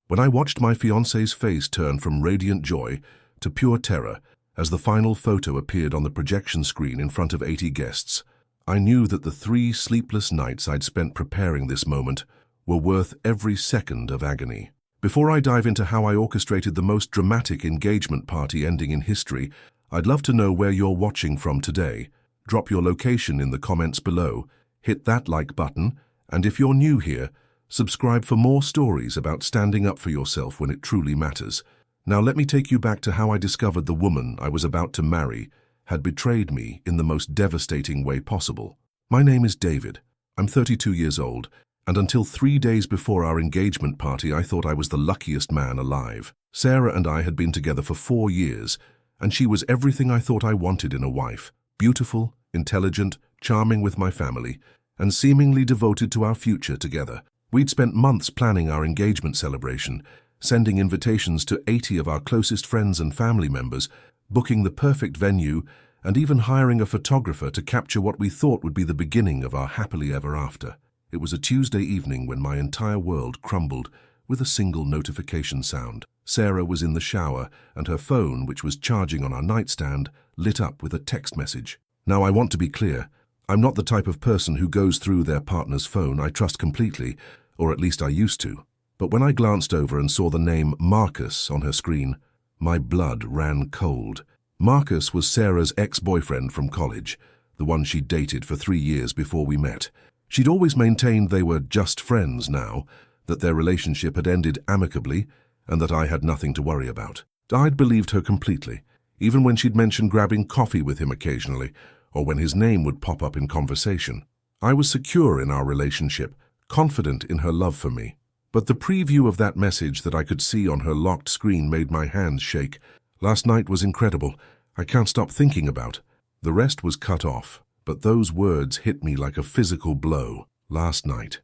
When I watched my fiancée's face turn from radiant joy to pure terror as the final photo appeared on the projection screen in front of 80 guests, I knew that the 3 sleepless nights I'd spent preparing this moment were worth every second of agony. Before I dive into how I orchestrated the most dramatic engagement party ending in history, I'd love to know where you're watching from today. Drop your location in the comments below, hit that like button, and if you're new here, subscribe for more stories about standing up for yourself when it truly matters. Now let me take you back to how I discovered the woman I was about to marry had betrayed me in the most devastating way possible. My name is David. I'm 32 years old, and until 3 days before our engagement party, I thought I was the luckiest man alive. Sarah and I had been together for 4 years, and she was everything I thought I wanted in a wife. Beautiful, intelligent, charming with my family, and seemingly devoted to our future together. We'd spent months planning our engagement celebration, sending invitations to 80 of our closest friends and family members, booking the perfect venue, and even hiring a photographer to capture what we thought would be the beginning of our happily ever after. It was a Tuesday evening when my entire world crumbled with a single notification sound. Sarah was in the shower, and her phone, which was charging on our nightstand, lit up with a text message. Now, I want to be clear. I'm not the type of person who goes through their partner's phone. I trust completely, or at least I used to. But when I glanced over and saw the name Marcus on her screen, my blood ran cold. Marcus was Sarah's ex-boyfriend from college, the one she'd dated for 3 years before we met. She'd always maintained they were just friends now, that their relationship had ended amicably, and that I had nothing to worry about. I'd believed her completely, even when she'd mentioned grabbing coffee with him occasionally, or when his name would pop up in conversation. I was secure in our relationship, confident in her love for me. But the preview of that message that I could see on her locked screen made my hands shake. Last night was incredible. I can't stop thinking about. The rest was cut off, but those words hit me like a physical blow. Last night,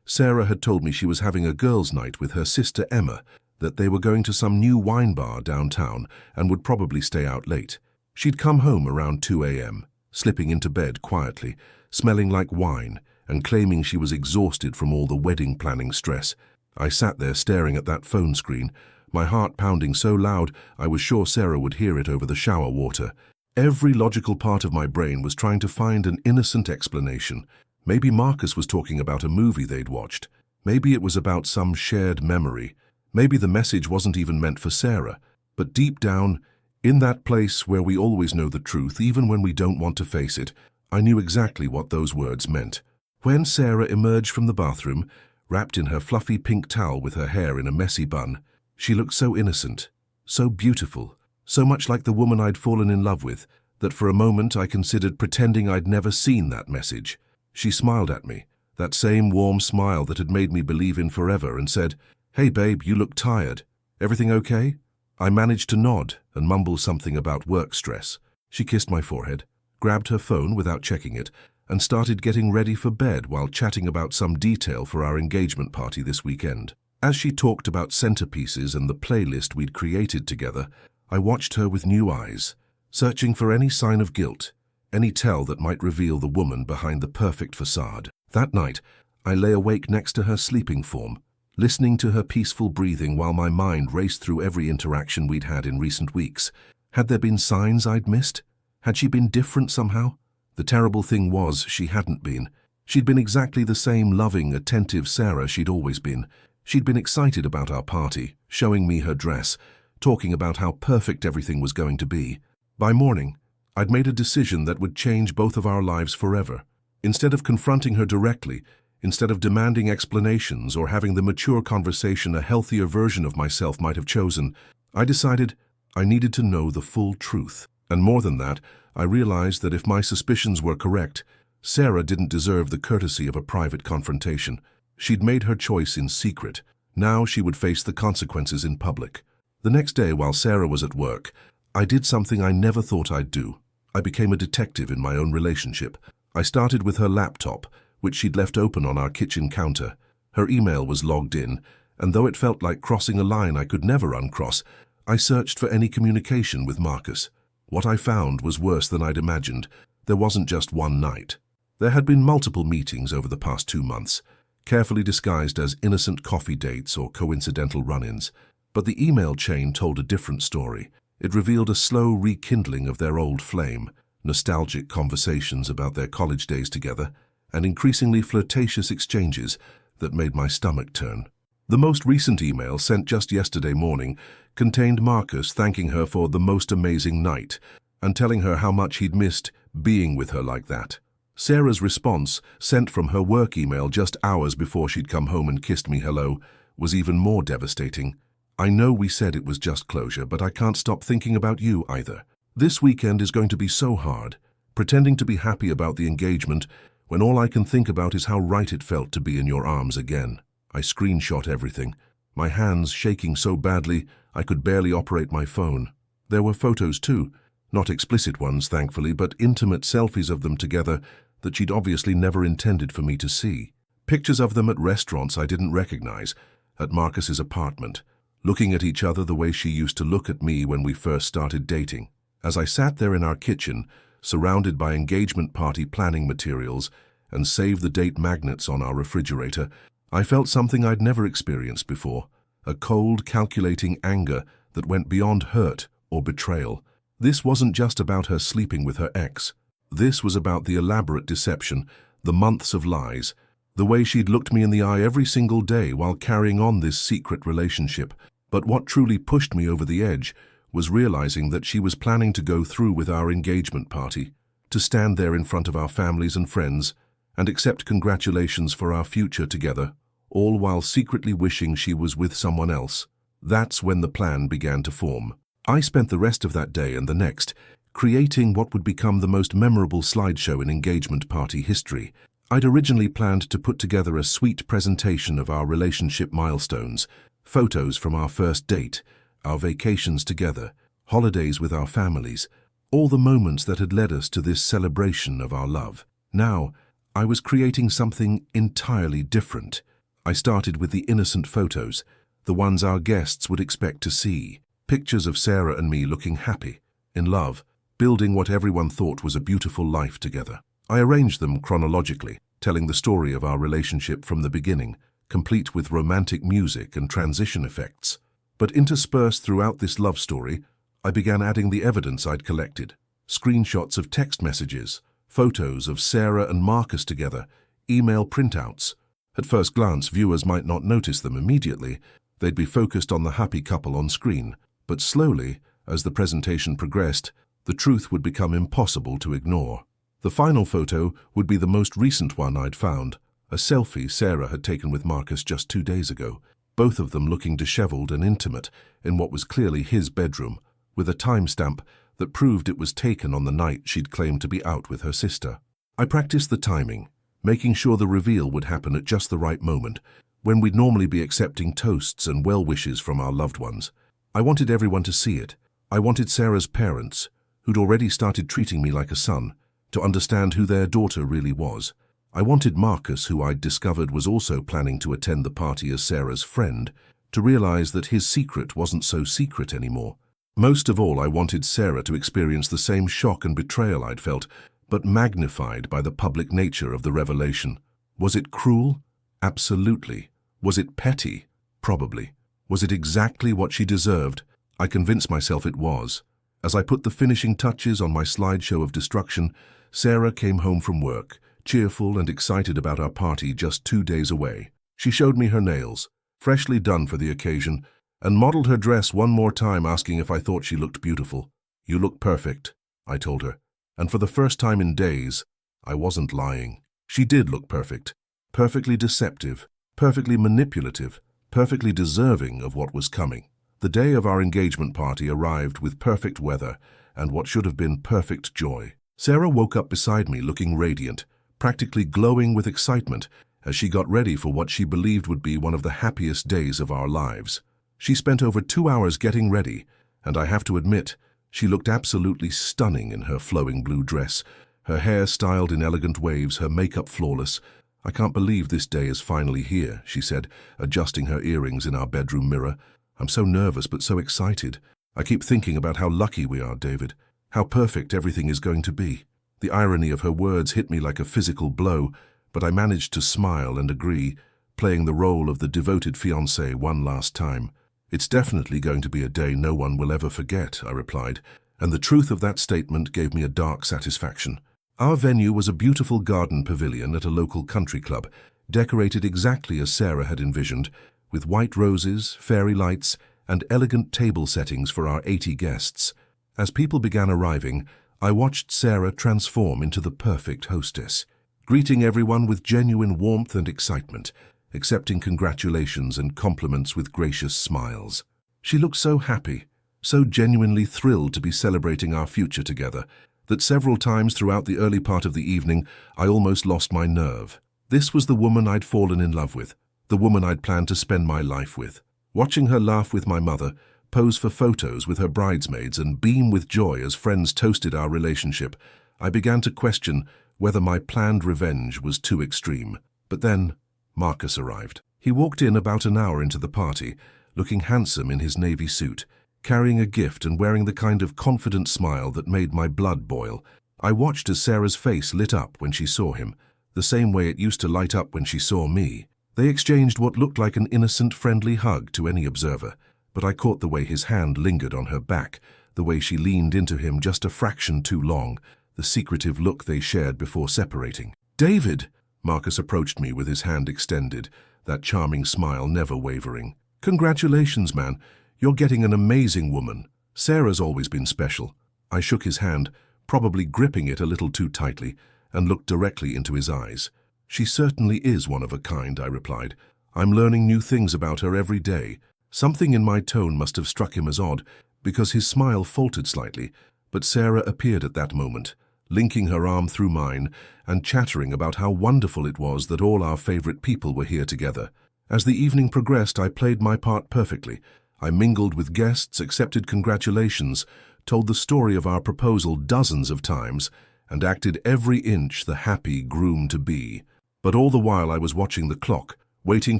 Sarah had told me she was having a girls' night with her sister Emma, that they were going to some new wine bar downtown and would probably stay out late. She'd come home around 2 a.m., slipping into bed quietly, smelling like wine, and claiming she was exhausted from all the wedding planning stress. I sat there staring at that phone screen, my heart pounding so loud I was sure Sarah would hear it over the shower water. Every logical part of my brain was trying to find an innocent explanation. Maybe Marcus was talking about a movie they'd watched. Maybe it was about some shared memory. Maybe the message wasn't even meant for Sarah. But deep down, in that place where we always know the truth, even when we don't want to face it, I knew exactly what those words meant. When Sarah emerged from the bathroom, wrapped in her fluffy pink towel with her hair in a messy bun, she looked so innocent, so beautiful, so much like the woman I'd fallen in love with, that for a moment I considered pretending I'd never seen that message. She smiled at me, that same warm smile that had made me believe in forever, and said, "Hey babe, you look tired. Everything okay?" I managed to nod and mumble something about work stress. She kissed my forehead, grabbed her phone without checking it, and started getting ready for bed while chatting about some detail for our engagement party this weekend. As she talked about centerpieces and the playlist we'd created together, I watched her with new eyes, searching for any sign of guilt, any tell that might reveal the woman behind the perfect facade. That night, I lay awake next to her sleeping form, listening to her peaceful breathing while my mind raced through every interaction we'd had in recent weeks. Had there been signs I'd missed? Had she been different somehow? The terrible thing was, she hadn't been. She'd been exactly the same loving, attentive Sarah she'd always been. She'd been excited about our party, showing me her dress, talking about how perfect everything was going to be. By morning, I'd made a decision that would change both of our lives forever. Instead of confronting her directly, instead of demanding explanations or having the mature conversation a healthier version of myself might have chosen, I decided I needed to know the full truth. And more than that, I realized that if my suspicions were correct, Sarah didn't deserve the courtesy of a private confrontation. She'd made her choice in secret. Now she would face the consequences in public. The next day, while Sarah was at work, I did something I never thought I'd do. I became a detective in my own relationship. I started with her laptop, which she'd left open on our kitchen counter. Her email was logged in, and though it felt like crossing a line I could never uncross, I searched for any communication with Marcus. What I found was worse than I'd imagined. There wasn't just one night. There had been multiple meetings over the past 2 months, carefully disguised as innocent coffee dates or coincidental run-ins. But the email chain told a different story. It revealed a slow rekindling of their old flame, nostalgic conversations about their college days together, and increasingly flirtatious exchanges that made my stomach turn. The most recent email, sent just yesterday morning, contained Marcus thanking her for the most amazing night and telling her how much he'd missed being with her like that. Sarah's response, sent from her work email just hours before she'd come home and kissed me hello, was even more devastating. I know we said it was just closure, but I can't stop thinking about you either. This weekend is going to be so hard, pretending to be happy about the engagement when all I can think about is how right it felt to be in your arms again. I screenshot everything, my hands shaking so badly I could barely operate my phone. There were photos too, not explicit ones thankfully, but intimate selfies of them together that she'd obviously never intended for me to see. Pictures of them at restaurants I didn't recognize, at Marcus's apartment, looking at each other the way she used to look at me when we first started dating. As I sat there in our kitchen, surrounded by engagement party planning materials and save-the-date magnets on our refrigerator, I felt something I'd never experienced before, a cold, calculating anger that went beyond hurt or betrayal. This wasn't just about her sleeping with her ex. This was about the elaborate deception, the months of lies, the way she'd looked me in the eye every single day while carrying on this secret relationship. But what truly pushed me over the edge was realizing that she was planning to go through with our engagement party, to stand there in front of our families and friends and accept congratulations for our future together, all while secretly wishing she was with someone else. That's when the plan began to form. I spent the rest of that day and the next creating what would become the most memorable slideshow in engagement party history. I'd originally planned to put together a sweet presentation of our relationship milestones, photos from our first date, our vacations together, holidays with our families, all the moments that had led us to this celebration of our love. Now, I was creating something entirely different. I started with the innocent photos, the ones our guests would expect to see. Pictures of Sarah and me looking happy, in love, building what everyone thought was a beautiful life together. I arranged them chronologically, telling the story of our relationship from the beginning, complete with romantic music and transition effects. But interspersed throughout this love story, I began adding the evidence I'd collected. Screenshots of text messages, photos of Sarah and Marcus together, email printouts. At first glance, viewers might not notice them immediately. They'd be focused on the happy couple on screen. But slowly, as the presentation progressed, the truth would become impossible to ignore. The final photo would be the most recent one I'd found, a selfie Sarah had taken with Marcus just 2 days ago, both of them looking disheveled and intimate in what was clearly his bedroom, with a timestamp that proved it was taken on the night she'd claimed to be out with her sister. I practiced the timing, making sure the reveal would happen at just the right moment, when we'd normally be accepting toasts and well wishes from our loved ones. I wanted everyone to see it. I wanted Sarah's parents, who'd already started treating me like a son, to understand who their daughter really was. I wanted Marcus, who I'd discovered was also planning to attend the party as Sarah's friend, to realize that his secret wasn't so secret anymore. Most of all, I wanted Sarah to experience the same shock and betrayal I'd felt, but magnified by the public nature of the revelation. Was it cruel? Absolutely. Was it petty? Probably. Was it exactly what she deserved? I convinced myself it was. As I put the finishing touches on my slideshow of destruction, Sarah came home from work, cheerful and excited about our party just 2 days away. She showed me her nails, freshly done for the occasion, and modeled her dress one more time, asking if I thought she looked beautiful. "You look perfect," I told her, and for the first time in days, I wasn't lying. She did look perfect, perfectly deceptive, perfectly manipulative, perfectly deserving of what was coming. The day of our engagement party arrived with perfect weather and what should have been perfect joy. Sarah woke up beside me looking radiant, practically glowing with excitement as she got ready for what she believed would be one of the happiest days of our lives. She spent over 2 hours getting ready, and I have to admit, she looked absolutely stunning in her flowing blue dress, her hair styled in elegant waves, her makeup flawless. "I can't believe this day is finally here," she said, adjusting her earrings in our bedroom mirror. "I'm so nervous but so excited. I keep thinking about how lucky we are, David, how perfect everything is going to be." The irony of her words hit me like a physical blow, but I managed to smile and agree, playing the role of the devoted fiancé one last time. "It's definitely going to be a day no one will ever forget," I replied, and the truth of that statement gave me a dark satisfaction. Our venue was a beautiful garden pavilion at a local country club, decorated exactly as Sarah had envisioned, with white roses, fairy lights, and elegant table settings for our 80 guests. As people began arriving, I watched Sarah transform into the perfect hostess, greeting everyone with genuine warmth and excitement, accepting congratulations and compliments with gracious smiles. She looked so happy, so genuinely thrilled to be celebrating our future together, that several times throughout the early part of the evening I almost lost my nerve. This was the woman I'd fallen in love with, the woman I'd planned to spend my life with. Watching her laugh with my mother, pose for photos with her bridesmaids, and beam with joy as friends toasted our relationship, I began to question whether my planned revenge was too extreme. But then Marcus arrived. He walked in about an hour into the party, looking handsome in his navy suit, carrying a gift and wearing the kind of confident smile that made my blood boil. I watched as Sarah's face lit up when she saw him, the same way it used to light up when she saw me. They exchanged what looked like an innocent, friendly hug to any observer, but I caught the way his hand lingered on her back, the way she leaned into him just a fraction too long, the secretive look they shared before separating. "David!" Marcus approached me with his hand extended, that charming smile never wavering. "Congratulations, man. You're getting an amazing woman. Sarah's always been special." I shook his hand, probably gripping it a little too tightly, and looked directly into his eyes. "She certainly is one of a kind," I replied. "I'm learning new things about her every day." Something in my tone must have struck him as odd, because his smile faltered slightly, but Sarah appeared at that moment, linking her arm through mine and chattering about how wonderful it was that all our favorite people were here together. As the evening progressed, I played my part perfectly. I mingled with guests, accepted congratulations, told the story of our proposal dozens of times, and acted every inch the happy groom-to-be. But all the while I was watching the clock, waiting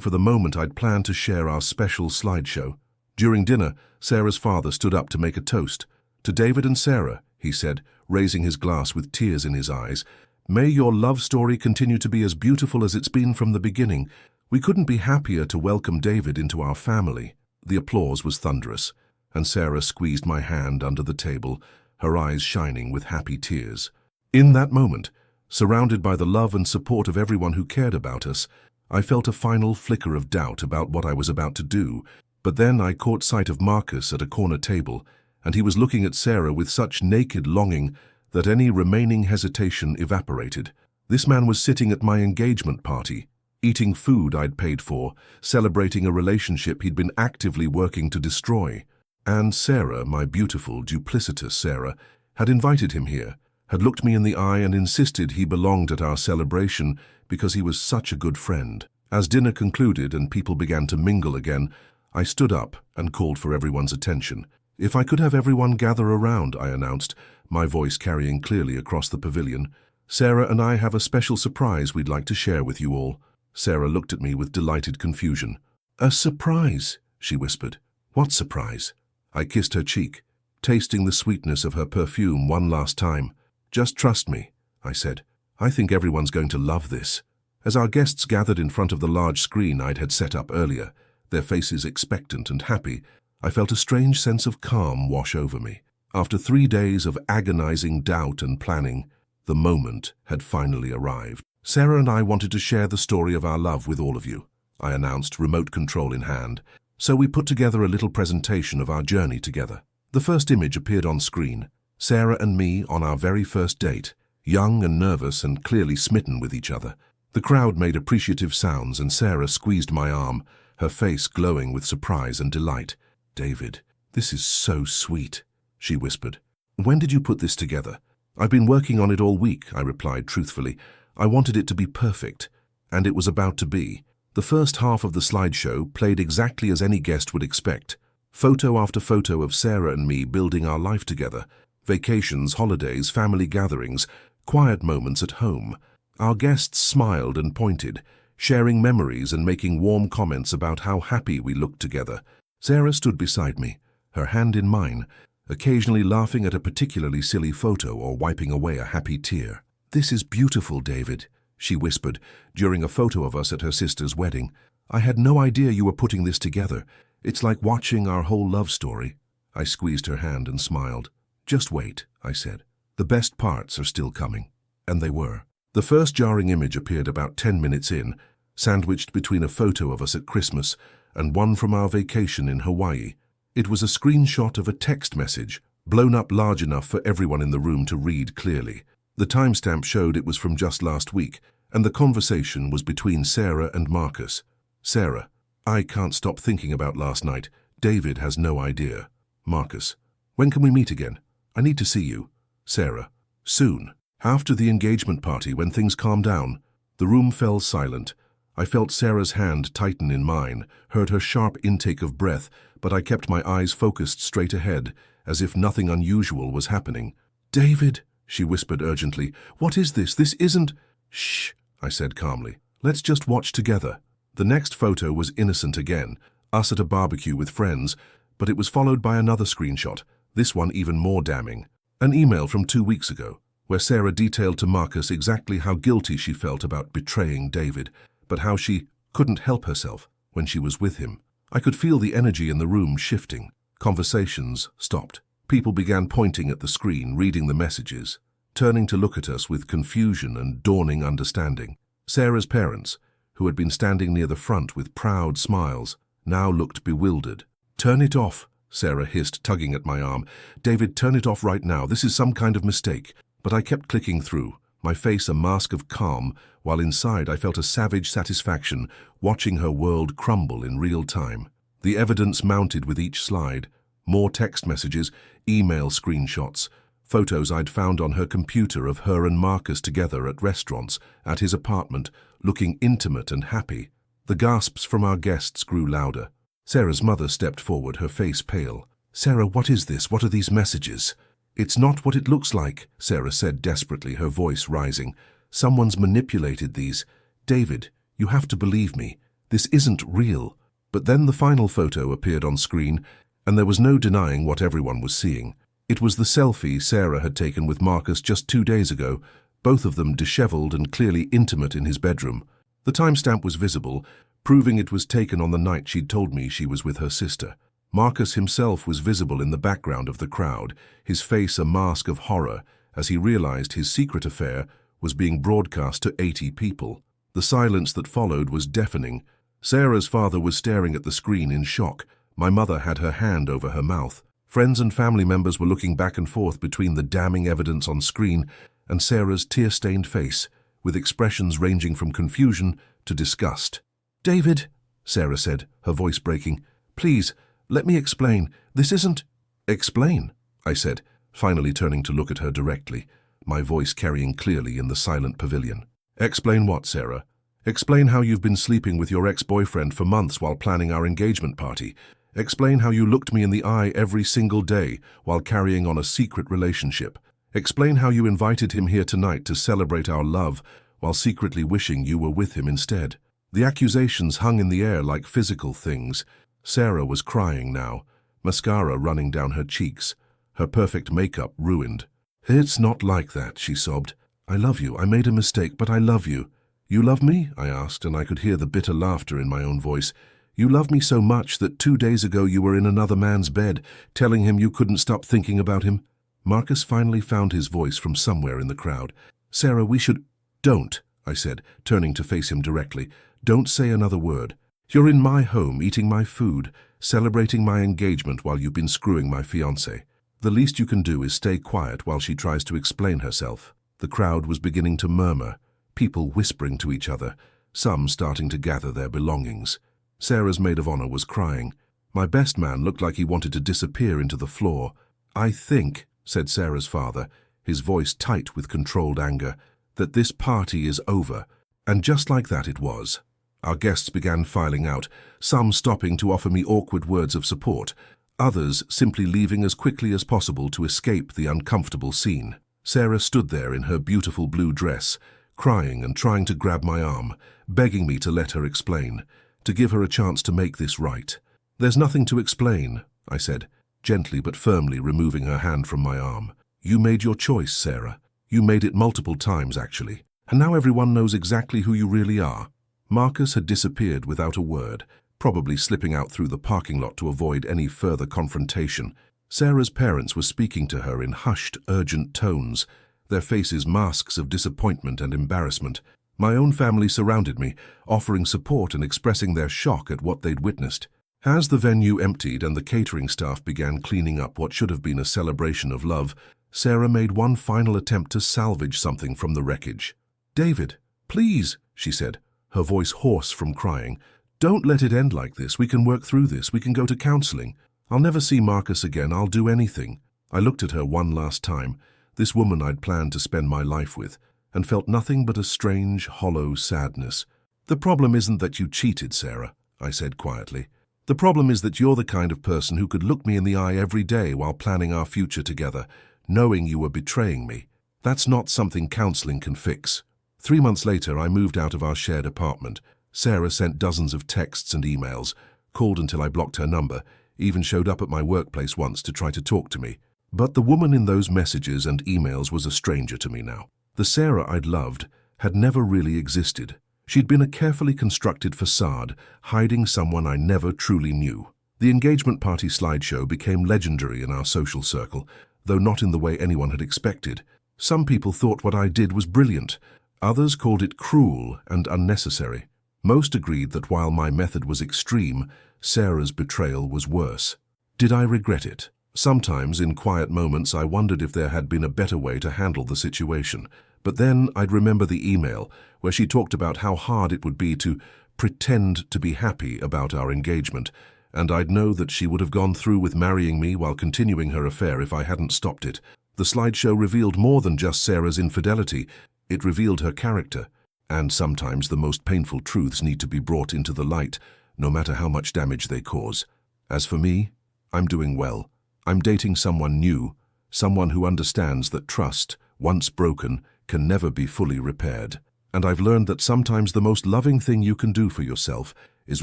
for the moment I'd planned to share our special slideshow. During dinner, Sarah's father stood up to make a toast. "To David and Sarah," he said, raising his glass with tears in his eyes. "May your love story continue to be as beautiful as it's been from the beginning. We couldn't be happier to welcome David into our family." The applause was thunderous, and Sarah squeezed my hand under the table, her eyes shining with happy tears. In that moment, surrounded by the love and support of everyone who cared about us, I felt a final flicker of doubt about what I was about to do, but then I caught sight of Marcus at a corner table, and he was looking at Sarah with such naked longing that any remaining hesitation evaporated. This man was sitting at my engagement party, eating food I'd paid for, celebrating a relationship he'd been actively working to destroy. And Sarah, my beautiful, duplicitous Sarah, had invited him here, had looked me in the eye and insisted he belonged at our celebration because he was such a good friend. As dinner concluded and people began to mingle again, I stood up and called for everyone's attention. "If I could have everyone gather around," I announced, my voice carrying clearly across the pavilion. "Sarah and I have a special surprise we'd like to share with you all." Sarah looked at me with delighted confusion. "A surprise?" she whispered. "What surprise?" I kissed her cheek, tasting the sweetness of her perfume one last time. "Just trust me," I said. "I think everyone's going to love this." As our guests gathered in front of the large screen I'd had set up earlier, their faces expectant and happy, I felt a strange sense of calm wash over me. After 3 days of agonizing doubt and planning, the moment had finally arrived. "Sarah and I wanted to share the story of our love with all of you," I announced, remote control in hand. So we put together a little presentation of our journey together. The first image appeared on screen. Sarah and me on our very first date, young and nervous and clearly smitten with each other. The crowd made appreciative sounds and Sarah squeezed my arm, her face glowing with surprise and delight. "David, this is so sweet," she whispered. "When did you put this together?" "I've been working on it all week," I replied truthfully. "I wanted it to be perfect, and it was about to be." The first half of the slideshow played exactly as any guest would expect. Photo after photo of Sarah and me building our life together. Vacations, holidays, family gatherings, quiet moments at home. Our guests smiled and pointed, sharing memories and making warm comments about how happy we looked together. Sarah stood beside me, her hand in mine, occasionally laughing at a particularly silly photo or wiping away a happy tear. "This is beautiful, David," she whispered, during a photo of us at her sister's wedding. "I had no idea you were putting this together. It's like watching our whole love story." I squeezed her hand and smiled. "Just wait," I said. "The best parts are still coming." And they were. The first jarring image appeared about 10 minutes in, sandwiched between a photo of us at Christmas and one from our vacation in Hawaii. It was a screenshot of a text message, blown up large enough for everyone in the room to read clearly. The timestamp showed it was from just last week, and the conversation was between Sarah and Marcus. Sarah: "I can't stop thinking about last night. David has no idea." Marcus: "When can we meet again? I need to see you." Sarah: "Soon. After the engagement party, when things calm down." The room fell silent. I felt Sarah's hand tighten in mine, heard her sharp intake of breath, but I kept my eyes focused straight ahead, as if nothing unusual was happening. "David," she whispered urgently, "what is this? This isn't—" "Shh," I said calmly. "Let's just watch together." The next photo was innocent again, us at a barbecue with friends, but it was followed by another screenshot, this one even more damning. An email from 2 weeks ago, where Sarah detailed to Marcus exactly how guilty she felt about betraying David, but how she couldn't help herself when she was with him. I could feel the energy in the room shifting. Conversations stopped. People began pointing at the screen, reading the messages, turning to look at us with confusion and dawning understanding. Sarah's parents, who had been standing near the front with proud smiles, now looked bewildered. "Turn it off," Sarah hissed, tugging at my arm. "David, turn it off right now. This is some kind of mistake." But I kept clicking through, my face a mask of calm, while inside I felt a savage satisfaction watching her world crumble in real time. The evidence mounted with each slide. More text messages, email screenshots, photos I'd found on her computer of her and Marcus together at restaurants, at his apartment, looking intimate and happy. The gasps from our guests grew louder. Sarah's mother stepped forward, her face pale. "Sarah, what is this? What are these messages?" "It's not what it looks like," Sarah said desperately, her voice rising. "Someone's manipulated these. David, you have to believe me. This isn't real." But then the final photo appeared on screen, and there was no denying what everyone was seeing. It was the selfie Sarah had taken with Marcus just 2 days ago, both of them disheveled and clearly intimate in his bedroom. The timestamp was visible, proving it was taken on the night she'd told me she was with her sister. Marcus himself was visible in the background of the crowd, his face a mask of horror as he realized his secret affair was being broadcast to 80 people. The silence that followed was deafening. Sarah's father was staring at the screen in shock. My mother had her hand over her mouth. Friends and family members were looking back and forth between the damning evidence on screen and Sarah's tear-stained face, with expressions ranging from confusion to disgust. "David," Sarah said, her voice breaking, "please, let me explain. This isn't—" "Explain," I said, finally turning to look at her directly, my voice carrying clearly in the silent pavilion. "Explain what, Sarah? Explain how you've been sleeping with your ex-boyfriend for months while planning our engagement party. Explain how you looked me in the eye every single day while carrying on a secret relationship. Explain how you invited him here tonight to celebrate our love while secretly wishing you were with him instead." The accusations hung in the air like physical things. Sarah was crying now, mascara running down her cheeks, her perfect makeup ruined. "It's not like that," she sobbed. "I love you. I made a mistake, but I love you." "You love me?" I asked, and I could hear the bitter laughter in my own voice. "You love me so much that 2 days ago you were in another man's bed, telling him you couldn't stop thinking about him?" Marcus finally found his voice from somewhere in the crowd. "Sarah, we should—" "Don't," I said, turning to face him directly. "Don't say another word. You're in my home, eating my food, celebrating my engagement while you've been screwing my fiancée. The least you can do is stay quiet while she tries to explain herself." The crowd was beginning to murmur, people whispering to each other, some starting to gather their belongings. Sarah's maid of honor was crying. My best man looked like he wanted to disappear into the floor. "I think," said Sarah's father, his voice tight with controlled anger, "that this party is over." And just like that it was. Our guests began filing out, some stopping to offer me awkward words of support, others simply leaving as quickly as possible to escape the uncomfortable scene. Sarah stood there in her beautiful blue dress, crying and trying to grab my arm, begging me to let her explain, to give her a chance to make this right. "There's nothing to explain," I said, gently but firmly removing her hand from my arm. "You made your choice, Sarah. You made it multiple times, actually. And now everyone knows exactly who you really are. Marcus had disappeared without a word, probably slipping out through the parking lot to avoid any further confrontation. Sarah's parents were speaking to her in hushed, urgent tones, their faces masks of disappointment and embarrassment. My own family surrounded me, offering support and expressing their shock at what they'd witnessed. As the venue emptied and the catering staff began cleaning up what should have been a celebration of love, Sarah made one final attempt to salvage something from the wreckage. "David, please," she said, her voice hoarse from crying. "Don't let it end like this. We can work through this. We can go to counseling. I'll never see Marcus again. I'll do anything." I looked at her one last time, this woman I'd planned to spend my life with, and felt nothing but a strange, hollow sadness. "The problem isn't that you cheated, Sarah," I said quietly. "The problem is that you're the kind of person who could look me in the eye every day while planning our future together, knowing you were betraying me. That's not something counseling can fix." 3 months later, I moved out of our shared apartment. Sarah sent dozens of texts and emails, called until I blocked her number, even showed up at my workplace once to try to talk to me. But the woman in those messages and emails was a stranger to me now. The Sarah I'd loved had never really existed. She'd been a carefully constructed facade, hiding someone I never truly knew. The engagement party slideshow became legendary in our social circle, though not in the way anyone had expected. Some people thought what I did was brilliant. Others called it cruel and unnecessary. Most agreed that while my method was extreme, Sarah's betrayal was worse. Did I regret it? Sometimes, in quiet moments, I wondered if there had been a better way to handle the situation. But then I'd remember the email, where she talked about how hard it would be to pretend to be happy about our engagement, and I'd know that she would have gone through with marrying me while continuing her affair if I hadn't stopped it. The slideshow revealed more than just Sarah's infidelity. It revealed her character. And sometimes the most painful truths need to be brought into the light, no matter how much damage they cause. As for me, I'm doing well. I'm dating someone new, someone who understands that trust, once broken, can never be fully repaired. And I've learned that sometimes the most loving thing you can do for yourself is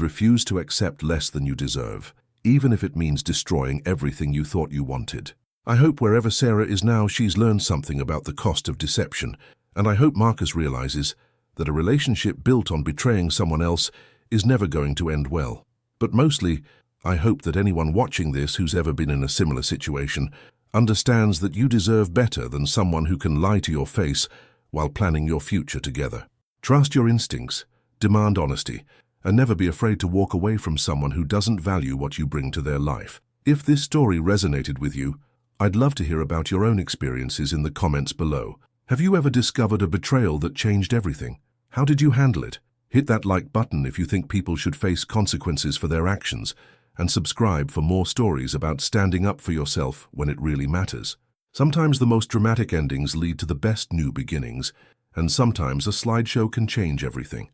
refuse to accept less than you deserve, even if it means destroying everything you thought you wanted. I hope wherever Sarah is now, she's learned something about the cost of deception, and I hope Marcus realizes that a relationship built on betraying someone else is never going to end well. But mostly, I hope that anyone watching this who's ever been in a similar situation understands that you deserve better than someone who can lie to your face while planning your future together. Trust your instincts, demand honesty, and never be afraid to walk away from someone who doesn't value what you bring to their life. If this story resonated with you, I'd love to hear about your own experiences in the comments below. Have you ever discovered a betrayal that changed everything? How did you handle it? Hit that like button if you think people should face consequences for their actions, and subscribe for more stories about standing up for yourself when it really matters. Sometimes the most dramatic endings lead to the best new beginnings, and sometimes a slideshow can change everything.